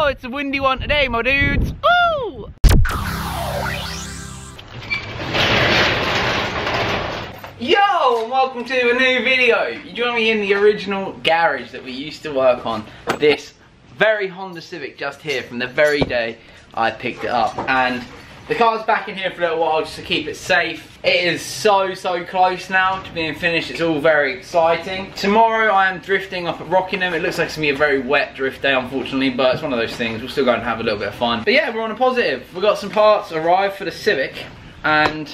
Oh, it's a windy one today, my dudes. Woo! Yo, and welcome to a new video. You join me in the original garage that we used to work on. This very Honda Civic just here from the very day I picked it up. And the car's back in here for a little while just to keep it safe. It is so close now to being finished. It's all very exciting. Tomorrow I am drifting up at Rockingham. It looks like it's going to be a very wet drift day, unfortunately, but it's one of those things. We'll still go and have a little bit of fun. But yeah, we're on a positive. We've got some parts arrived for the Civic, and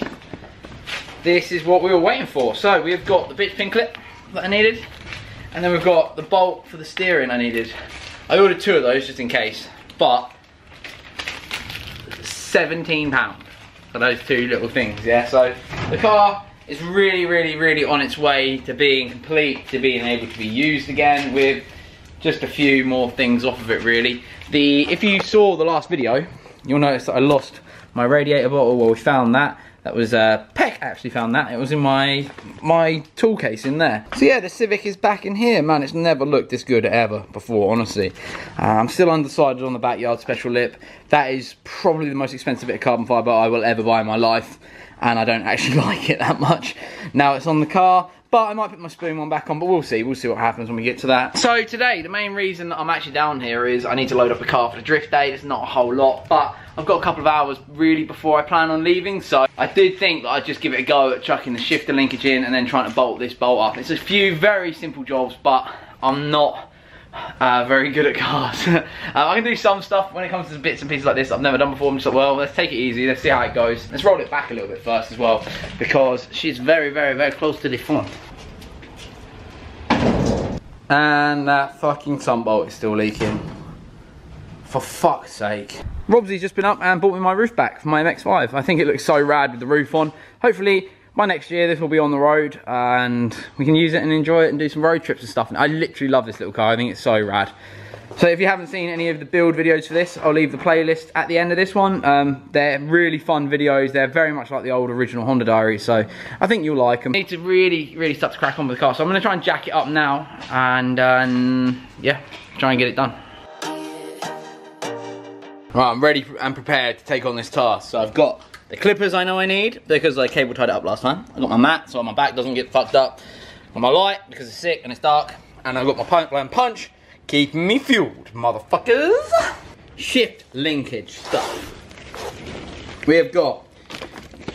this is what we were waiting for. So we've got the bitch pin clip that I needed, and then we've got the bolt for the steering I needed. I ordered 2 of those just in case, but £17 for those 2 little things, yeah? So the car is really on its way to being complete, to being able to be used again with just a few more things off of it, really. If you saw the last video, you'll notice that I lost my radiator bottle. Well, we found that. That was Peck actually found that. It was in my tool case in there. So yeah, the Civic is back in here, man. It's never looked this good ever before, honestly. I'm still undecided on the backyard special lip. That is probably the most expensive bit of carbon fibre I will ever buy in my life, and I don't actually like it that much. Now it's on the car, but I might put my spoon one back on, but we'll see. We'll see what happens when we get to that. So today, the main reason that I'm actually down here is I need to load up the car for the drift day. There's not a whole lot, but I've got a couple of hours really before I plan on leaving, so I did think that I'd just give it a go at chucking the shifter linkage in and then trying to bolt this bolt up. It's a few very simple jobs, but I'm not very good at cars. I can do some stuff when it comes to bits and pieces like this I've never done before. I'm just like, well, let's take it easy, let's see how it goes. Let's roll it back a little bit first as well, because she's very close to the front. And that fucking sunbolt is still leaking. For fuck's sake. Robsy's just been up and bought me my roof back for my MX-5. I think it looks so rad with the roof on. Hopefully by next year this will be on the road and we can use it and enjoy it and do some road trips and stuff. And I literally love this little car. I think it's so rad. So if you haven't seen any of the build videos for this, I'll leave the playlist at the end of this one. They're really fun videos. They're very much like the old original Honda Diaries, so I think you'll like them. I need to really start to crack on with the car, so I'm going to try and jack it up now and yeah, try and get it done. Right, I'm ready and prepared to take on this task. So I've got the clippers I know I need because I cable tied it up last time. I've got my mat so my back doesn't get fucked up. I've got my light because it's sick and it's dark. And I've got my point blank punch, keeping me fueled, motherfuckers. Shift linkage stuff. We have got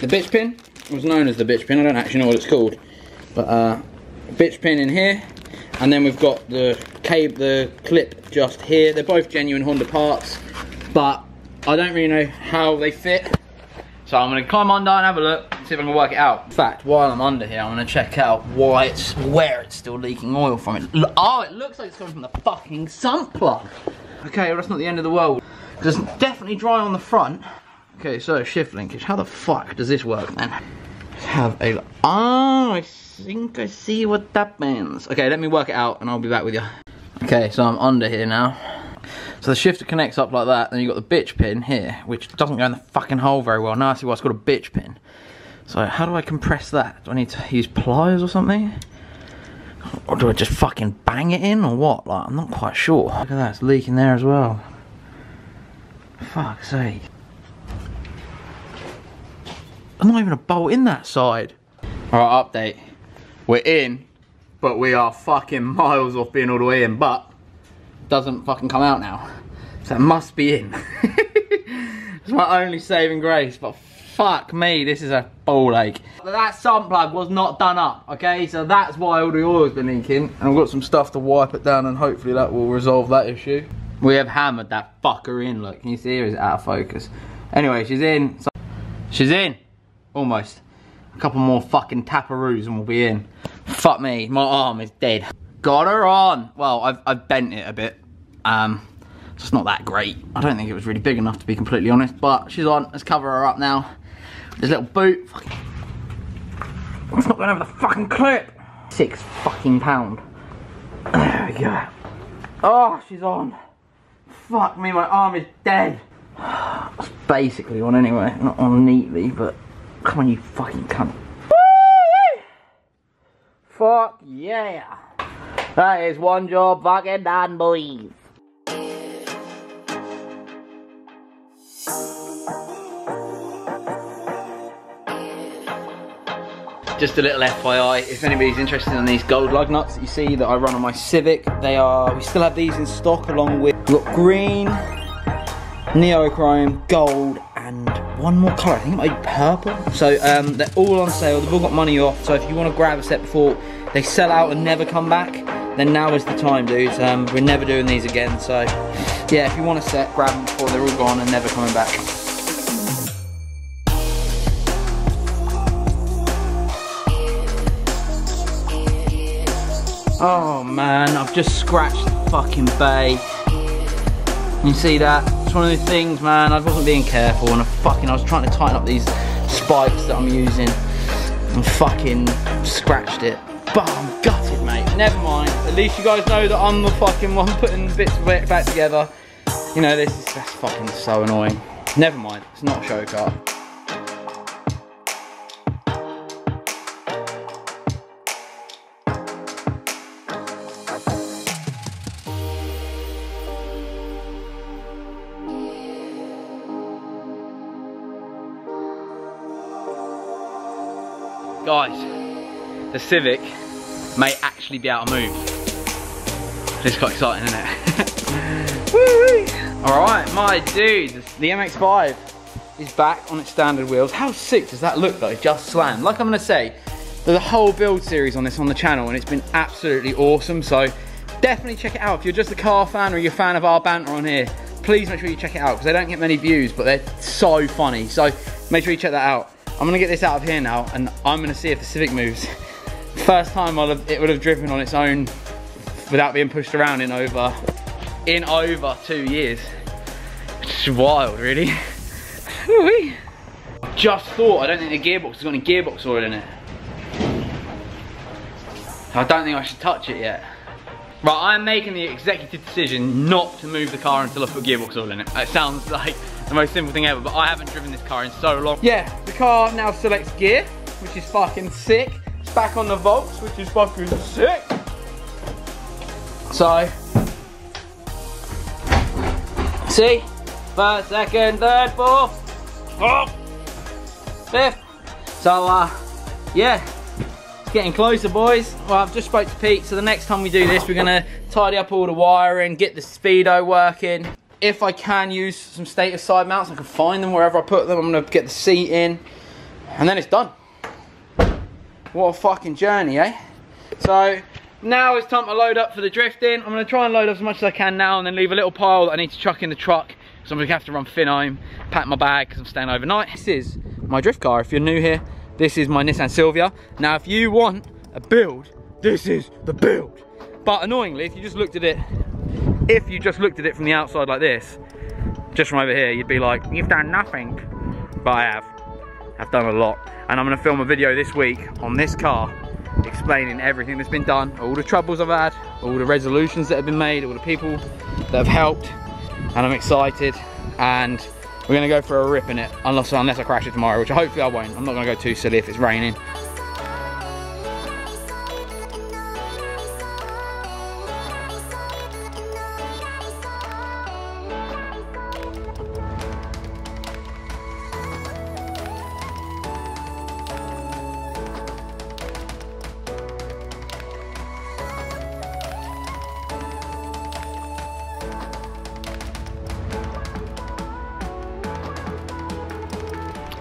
the bitch pin. It was known as the bitch pin. I don't actually know what it's called. But bitch pin in here. And then we've got the clip just here. They're both genuine Honda parts, but I don't really know how they fit. So I'm going to climb under and have a look, see if I can work it out. In fact, while I'm under here, I'm going to check out where it's still leaking oil from it. Oh, it looks like it's coming from the fucking sump plug. Okay, well that's not the end of the world. Because it's definitely dry on the front. Okay, so shift linkage. How the fuck does this work then? Let's have a look. Oh, I think I see what that means. Okay, let me work it out and I'll be back with you. Okay, so I'm under here now. So the shifter connects up like that, then you've got the bitch pin here, which doesn't go in the fucking hole very well. Now I see why it's called a bitch pin. So how do I compress that? Do I need to use pliers or something? Or do I just fucking bang it in or what? Like, I'm not quite sure. Look at that, it's leaking there as well. Fuck's sake. There's not even a bolt in that side. Alright, update. We're in, but we are fucking miles off being all the way in, but doesn't fucking come out now, so it must be in. It's my only saving grace, but fuck me, this is a ball ache. That sump plug was not done up, okay, so that's why all the oil's been leaking, and I've got some stuff to wipe it down and hopefully that will resolve that issue. We have hammered that fucker in, look, can you see her? Is it out of focus? Anyway, she's in. She's in, almost. A couple more fucking taparoos and we'll be in. Fuck me, my arm is dead. Got her on. Well, I've bent it a bit. So it's not that great. I don't think it was really big enough to be completely honest, but she's on. Let's cover her up now. This little boot. Fucking, it's not going over the fucking clip. £6 fucking. There we go. Oh, she's on. Fuck me, my arm is dead. It's basically on anyway. Not on neatly, but come on, you fucking cunt. Woo! Fuck yeah. That is one job fucking done, boys. just a little FYI, if anybody's interested in these gold lug nuts that you see that I run on my Civic, we still have these in stock along with, we've got green, neochrome, gold, and one more colour, I think it might be purple. So they're all on sale, they've all got money off, so if you want to grab a set before they sell out and never come back, then now is the time, dudes. We're never doing these again, so yeah, if you want a set, grab them before they're all gone and never coming back. Oh man, I've just scratched the fucking bay. You see that? It's one of those things, man. I wasn't being careful and I was trying to tighten up these spikes that I'm using and fucking scratched it. But I'm gutted, mate. Never mind. At least you guys know that I'm the fucking one putting bits of it back together. You know, that's fucking so annoying. Never mind. It's not a show car. Guys, the Civic may actually be able to move. This is quite exciting, isn't it? Woo-wee. Alright, my dude, the MX-5 is back on its standard wheels. How sick does that look though? Just slammed. Like I'm going to say, there's a whole build series on this on the channel and it's been absolutely awesome. So definitely check it out. If you're just a car fan or you're a fan of our banter on here, please make sure you check it out because they don't get many views, but they're so funny. So make sure you check that out. I'm gonna get this out of here now and I'm gonna see if the Civic moves. First time it would have driven on its own without being pushed around in over 2 years. It's wild, really. I just thought, I don't think the gearbox has got any gearbox oil in it. I don't think I should touch it yet. Right, I'm making the executive decision not to move the car until I put gearbox oil in it. It sounds like the most simple thing ever, but I haven't driven this car in so long. Yeah, the car now selects gear, which is fucking sick. It's back on the Volks, which is fucking sick. So, see? First, second, third, fourth, fifth. So, yeah. Getting closer, boys. Well, I've just spoke to Pete, so the next time we do this, we're gonna tidy up all the wiring, get the speedo working. If I can use some stator side mounts, I can find them wherever I put them. I'm gonna get the seat in, and then it's done. What a fucking journey, eh? So, now it's time to load up for the drifting. I'm gonna try and load up as much as I can now, and then leave a little pile that I need to chuck in the truck. So I'm gonna have to run Finn home, pack my bag, because I'm staying overnight. This is my drift car, if you're new here. This is my Nissan Silvia. Now, if you want a build, this is the build. But annoyingly, if you just looked at it from the outside like this, just from over here, you'd be like, you've done nothing. But I have. I've done a lot. And I'm gonna film a video this week on this car, explaining everything that's been done, all the troubles I've had, all the resolutions that have been made, all the people that have helped. And I'm excited. And we're gonna go for a rip in it, unless I crash it tomorrow, which hopefully I won't. I'm not gonna go too silly if it's raining.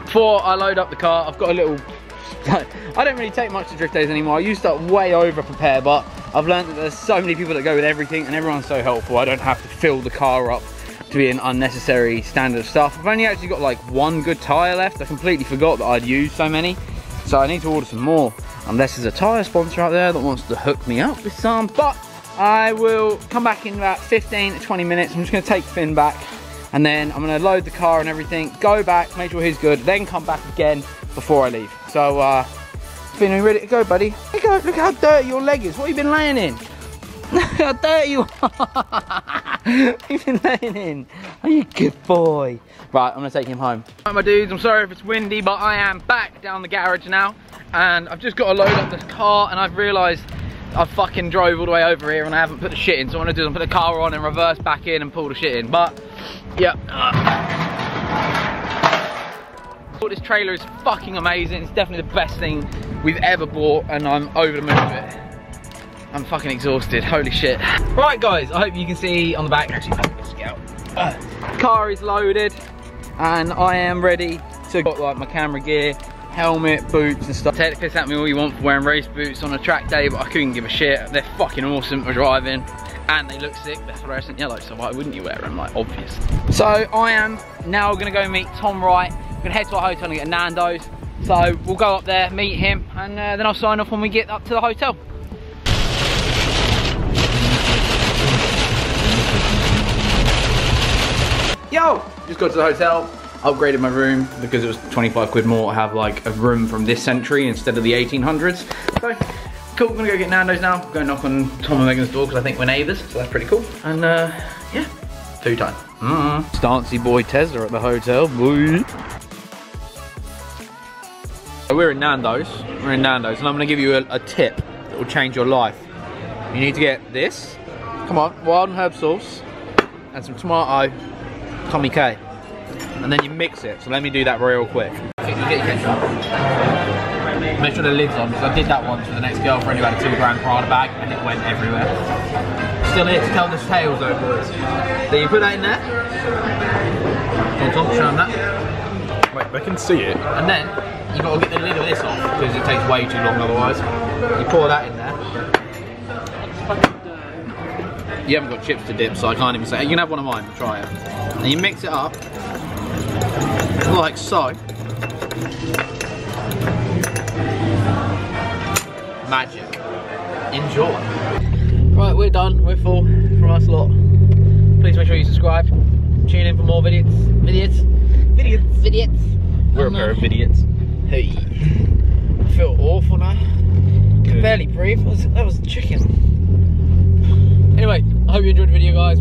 Before I load up the car, I've got a little, I don't really take much to drift days anymore. I used to way over prepare, but I've learned that there's so many people that go with everything and everyone's so helpful. I don't have to fill the car up to be an unnecessary standard of stuff. I've only actually got like one good tyre left. I completely forgot that I'd used so many. So I need to order some more, unless there's a tyre sponsor out there that wants to hook me up with some. But I will come back in about 15 to 20 minutes. I'm just gonna take Finn back, and then I'm gonna load the car and everything, go back, make sure he's good, then come back again before I leave. So, Finn, are you ready to go, buddy? Look how dirty your leg is. What have you been laying in? How dirty you are. What have you been laying in? Are you a good boy? Right, I'm gonna take him home. Right, my dudes, I'm sorry if it's windy, but I am back down the garage now, and I've just got to load up this car, and I've realised I fucking drove all the way over here and I haven't put the shit in. So what I'm gonna do is put the car on and reverse back in and pull the shit in. But, yeah. Thought this trailer is fucking amazing. It's definitely the best thing we've ever bought, and I'm over the moon with it. I'm fucking exhausted, holy shit. Right guys, I hope you can see on the back, actually, let's get out. Car is loaded, and I am ready to got like my camera gear, helmet, boots and stuff. Take the piss out of me all you want for wearing race boots on a track day, but I couldn't give a shit. They're fucking awesome for driving, and they look sick. They're fluorescent yellow, so why wouldn't you wear them, like, obvious. So I am now gonna go meet Tom Wright. We're gonna head to our hotel and get a Nandos. So we'll go up there, meet him, and then I'll sign off when we get up to the hotel. Yo! Just got to the hotel, upgraded my room because it was 25 quid more to have like a room from this century instead of the 1800s. So, cool, I'm gonna go get Nando's now. Go knock on Tom and Megan's door because I think we're neighbours, so that's pretty cool. And yeah, food time. Stancy boy Tesla at the hotel, boy. So we're in Nando's, and I'm gonna give you a tip that will change your life. You need to get this, come on, wild and herb sauce, and some tomato, Tommy K, and then you mix it. So let me do that real quick. You get your ketchup. Make sure the lid's on, because I did that once with an ex-girlfriend who had a £2 grand Prada bag and it went everywhere. Still here to tell the tales though, boys. So you put that in there. Tom, show them that. Wait, they can see it. And then you got to get the lid of this off because it takes way too long otherwise. You pour that in there. You haven't got chips to dip, so I can't even say. You can have one of mine, try it. And you mix it up, like so. Magic. Enjoy. Right, we're done. We're full from us lot. Please make sure you subscribe. Tune in for more videos. We're a pair of idiots. Hey. I feel awful now. I can barely breathe. That was chicken. Anyway, I hope you enjoyed the video, guys.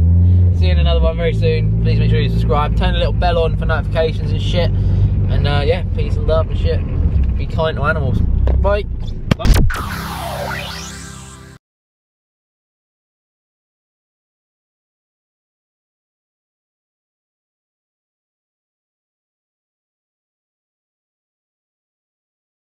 See you in another one very soon. Please make sure you subscribe. Turn the little bell on for notifications and shit. And yeah, peace and love and shit. Be kind to animals. Bye. Bye.